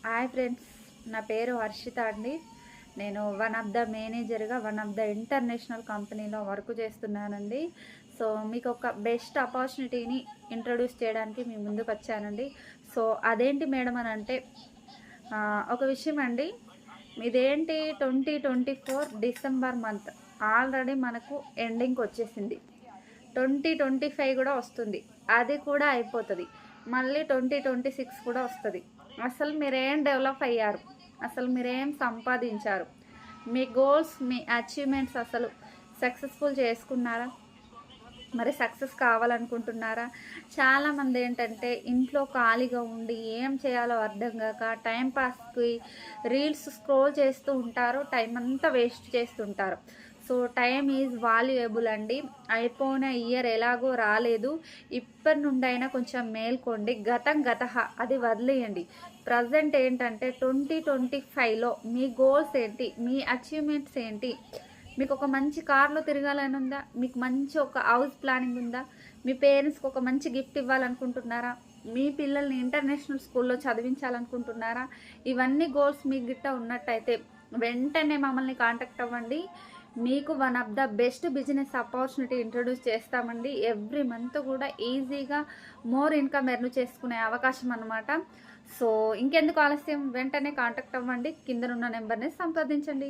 Hi friends, నా పేరు హర్షిత అండి. నేను వన్ ఆఫ్ ద మేనేజర్గా వన్ ఆఫ్ ద ఇంటర్నేషనల్ కంపెనీలో వర్క్ చేస్తున్నానండి. సో మీకు ఒక బెస్ట్ ఆపర్చునిటీని ఇంట్రడ్యూస్ చేయడానికి మీ ముందుకు వచ్చానండి. సో అదేంటి మేడం అని అంటే ఒక విషయం అండి. ఇదేంటి 2024 డిసెంబర్ మంత్ ఆల్రెడీ మనకు ఎండింగ్కి వచ్చేసింది. 2025 కూడా వస్తుంది, అది కూడా అయిపోతుంది. మళ్ళీ 2026 కూడా వస్తుంది. అసలు మీరేం డెవలప్ అయ్యారు, అసలు మీరేం సంపాదించారు, మీ గోల్స్ మీ అచీవ్మెంట్స్ అసలు సక్సెస్ఫుల్ చేసుకున్నారా? మరి సక్సెస్ కావాలనుకుంటున్నారా? చాలామంది ఏంటంటే ఇంట్లో ఖాళీగా ఉండి ఏం చేయాలో అర్థం కాక టైంపాస్కి రీల్స్ స్క్రోల్ చేస్తూ ఉంటారు, టైం అంతా వేస్ట్ చేస్తుంటారు. సో టైం ఈజ్ వాల్యుయబుల్ అండి. అయిపోయిన ఇయర్ ఎలాగో రాలేదు, ఇప్పటి నుండి అయినా కొంచెం మేల్కోండి. గతం గతహ అది వదిలేయండి. ప్రజెంట్ ఏంటంటే 2025లో మీ గోల్స్ ఏంటి, మీ అచీవ్మెంట్స్ ఏంటి? మీకు ఒక మంచి కార్లో తిరగాలని ఉందా? మీకు మంచి ఒక హౌస్ ప్లానింగ్ ఉందా? మీ పేరెంట్స్కి ఒక మంచి గిఫ్ట్ ఇవ్వాలనుకుంటున్నారా? మీ పిల్లల్ని ఇంటర్నేషనల్ స్కూల్లో చదివించాలనుకుంటున్నారా? ఇవన్నీ గోల్స్ మీ గిట్ట ఉన్నట్టయితే వెంటనే మమ్మల్ని కాంటాక్ట్ అవ్వండి. మీకు one of the best business opportunity introduce చేస్తామండి. ఎవ్రీ మంత్ కూడా ఈజీగా మోర్ ఇన్కమ్ ఎర్న్ చేసుకునే అవకాశం అన్నమాట. సో ఇంకెందుకు ఆలస్యం, వెంటనే కాంటాక్ట్ అవ్వండి. కిందనున్న నెంబర్ని సంప్రదించండి.